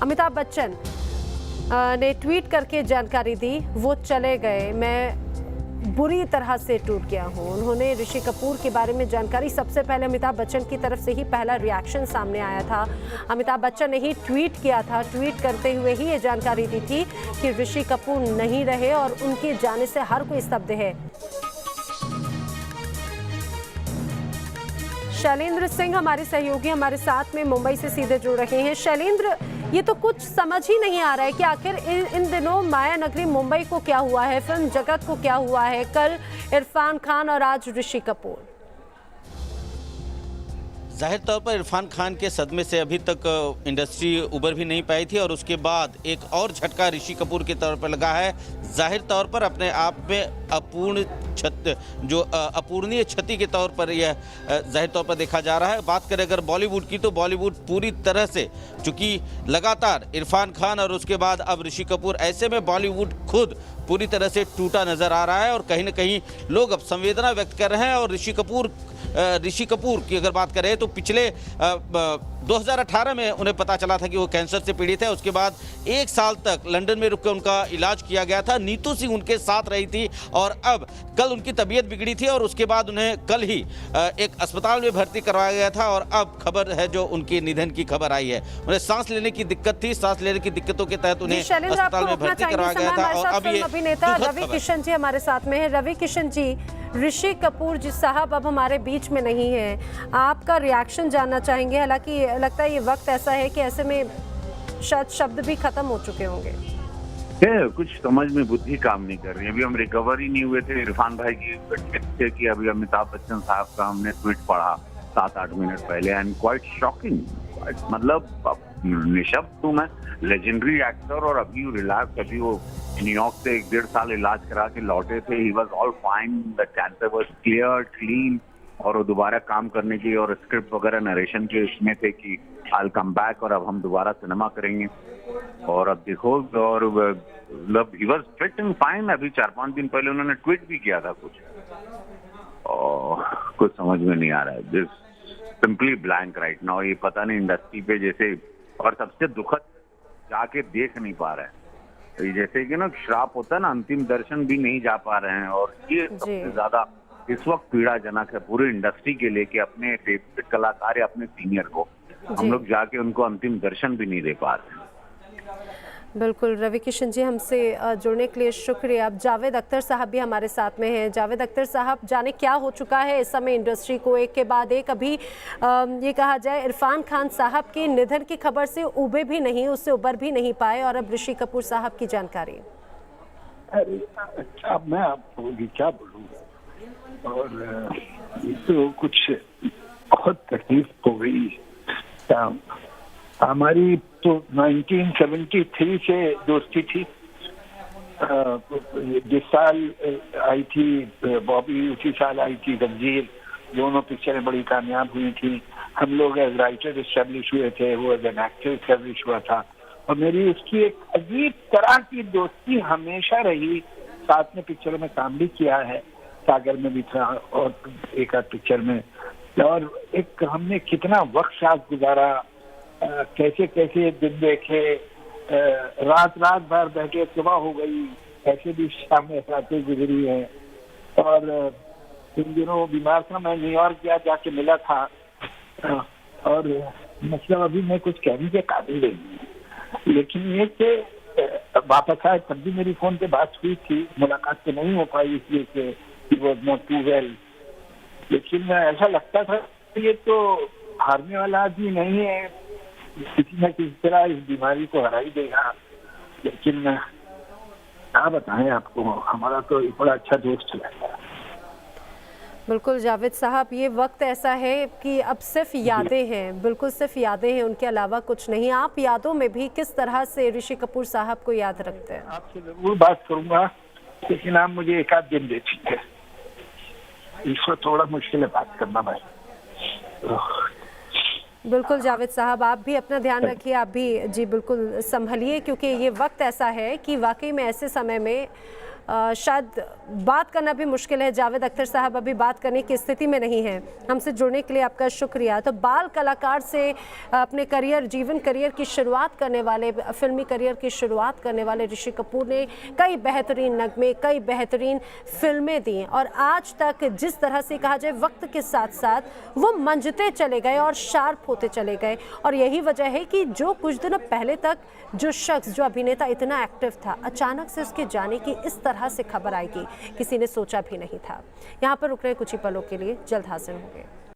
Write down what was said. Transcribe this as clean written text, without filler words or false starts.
अमिताभ बच्चन ने ट्वीट करके जानकारी दी, वो चले गए, मैं बुरी तरह से टूट गया हूं। उन्होंने ऋषि कपूर के बारे में जानकारी सबसे पहले अमिताभ बच्चन की तरफ से ही पहला रिएक्शन सामने आया था। अमिताभ बच्चन ने ही ट्वीट किया था, ट्वीट करते हुए ही ये जानकारी दी थी कि ऋषि कपूर नहीं रहे और उनके जाने से हर कोई स्तब्ध है। शैलेंद्र सिंह हमारे सहयोगी हमारे साथ में मुंबई से सीधे जुड़ रहे हैं। शैलेंद्र, ये तो कुछ समझ ही नहीं आ रहा है कि आखिर इन दिनों माया नगरी मुंबई को क्या हुआ है, फिल्म जगत को क्या हुआ है। कल इरफान खान और आज ऋषि कपूर। जाहिर तौर पर इरफान खान के सदमे से अभी तक इंडस्ट्री उबर भी नहीं पाई थी और उसके बाद एक और झटका ऋषि कपूर के तौर पर लगा है। जाहिर तौर पर अपने आप में अपूर्णीय क्षति के तौर पर यह जाहिर तौर पर देखा जा रहा है। बात करें अगर बॉलीवुड की, तो बॉलीवुड पूरी तरह से, चूंकि लगातार इरफान खान और उसके बाद अब ऋषि कपूर, ऐसे में बॉलीवुड खुद पूरी तरह से टूटा नजर आ रहा है और कहीं ना कहीं लोग अब संवेदना व्यक्त कर रहे हैं। और ऋषि कपूर की अगर बात करें तो पिछले 2018 में उन्हें पता चला था कि वो कैंसर से पीड़ित है। उसके बाद 1 साल तक लंदन में रुककर उनका इलाज किया गया था। नीतू सिंह उनके साथ रही थी और अब कल उनकी तबीयत बिगड़ी थी और उसके बाद उन्हें कल ही एक अस्पताल में भर्ती करवाया गया था और अब खबर है जो उनके निधन की खबर आई है। उन्हें सांस लेने की दिक्कत थी, सांस लेने की दिक्कतों के तहत उन्हें अस्पताल में भर्ती करवाया गया था। और अब ये अभिनेता रवि किशन जी हमारे साथ में है। रवि किशन जी, ऋषि कपूर जी साहब अब हमारे बीच में नहीं है, आपका रिएक्शन जानना चाहेंगे। हालांकि लगता है ये वक्त ऐसा है कि ऐसे में शायद शब्द भी खत्म हो चुके होंगे। कुछ समझ में बुद्धि काम नहीं कर रही है। अभी हम रिकवर ही नहीं हुए थे इरफान भाई की कि अभी अमिताभ बच्चन साहब का हमने ट्वीट पढ़ा 7-8 मिनट पहले एंड क्वाइट शॉकिंग। मतलब निशब्द हूँ मैं, लेजेंडरी एक्टर, और अभी रिलैक्स, अभी वो न्यूयॉर्क से 1.5 साल इलाज करा के लौटे थे। He was all fine, the cancer was clear, clean, और वो दोबारा काम करने की और स्क्रिप्ट वगैरह नरेशन के इसमें थे कि आई कम बैक और अब हम दोबारा सिनेमा करेंगे। और अब देखो, और he was fit and fine. अभी 4-5 दिन पहले उन्होंने ट्वीट भी किया था कुछ, और कुछ समझ में नहीं आ रहा है। This simply blank right now. ये पता नहीं इंडस्ट्री पे जैसे, और सबसे दुखद, जाके देख नहीं पा रहे हैं। जैसे कि ना श्राप होता है ना, अंतिम दर्शन भी नहीं जा पा रहे हैं। और ये सबसे ज्यादा इस वक्त पीड़ाजनक है पूरी इंडस्ट्री के लिए कि अपने फेवरेट कलाकार या अपने सीनियर को हम लोग जाके उनको अंतिम दर्शन भी नहीं दे पा रहे हैं। बिल्कुल रवि किशन जी, हमसे जुड़ने के लिए शुक्रिया। अब जावेद अख्तर साहब भी हमारे साथ में हैं। जावेद अख्तर साहब, जाने क्या हो चुका है इस समय इंडस्ट्री को, एक के बाद एक। अभी ये कहा जाए इरफान खान साहब के निधन की खबर से उबे भी नहीं, उससे उबर भी नहीं पाए, और अब ऋषि कपूर साहब की जानकारी। अच्छा, मैं आपको क्या बोलूँगा, और तो कुछ बहुत तकलीफ हो गई। हमारी तो 1973 से दोस्ती थी। जिस साल आई थी बॉबी, उसी साल आई थी जंजीर। दोनों पिक्चरें बड़ी कामयाब हुई थी। हम लोग एज राइटर एस्टेब्लिश हुए थे, वो एज एन एक्टर एस्टेब्लिश हुआ था। और मेरी उसकी एक अजीब तरह की दोस्ती हमेशा रही। साथ में पिक्चरों में काम भी किया है, सागर में भी था और एक आध पिक्चर में। और एक हमने कितना वक्त साथ गुजारा, कैसे कैसे दिन देखे, रात भर बैठे, सुबह हो गई, ऐसे भी शाम में रातें गुजरी है। और इन दिनों बीमार था, मैं न्यूयॉर्क गया, जाके मिला था। और मतलब अभी मैं कुछ कहने के काबिल नहीं, लेकिन ये कि वापस आए तब भी मेरी फोन पे बात हुई थी, मुलाकात तो नहीं हो पाई इसलिए कि he was not too well। लेकिन ऐसा लगता था कि ये तो हारने वाला आदमी नहीं है, किसी न किसी तरह इस बीमारी को हरा ही देगा। लेकिन क्या बताएं आपको, हमारा तो एक बड़ा अच्छा दोस्त है। बिल्कुल जावेद साहब, ये वक्त ऐसा है कि अब सिर्फ यादें हैं, बिल्कुल सिर्फ यादें हैं, उनके अलावा कुछ नहीं। आप यादों में भी किस तरह से ऋषि कपूर साहब को याद रखते हैं? आपसे जरूर बात करूंगा, लेकिन आप मुझे एक आध दिन दे दीजिए। इसको थोड़ा मुश्किल है बात करना भाई। बिल्कुल जावेद साहब, आप भी अपना ध्यान रखिए, आप भी जी बिल्कुल संभलिए, क्योंकि ये वक्त ऐसा है कि वाकई में ऐसे समय में शायद बात करना भी मुश्किल है। जावेद अख्तर साहब अभी बात करने की स्थिति में नहीं है। हमसे जुड़ने के लिए आपका शुक्रिया। तो बाल कलाकार से अपने जीवन करियर की शुरुआत करने वाले, फिल्मी करियर की शुरुआत करने वाले ऋषि कपूर ने कई बेहतरीन नगमे, कई बेहतरीन फिल्में दी और आज तक जिस तरह से कहा जाए वक्त के साथ साथ वो मंजते चले गए और शार्प होते चले गए। और यही वजह है कि जो कुछ दिनों पहले तक जो शख्स, जो अभिनेता इतना एक्टिव था, अचानक से उसके जाने की इस तरह से खबर आएगी किसी ने सोचा भी नहीं था। यहाँ पर रुक रहे कुछ ही पलों के लिए, जल्द हाजिर होंगे।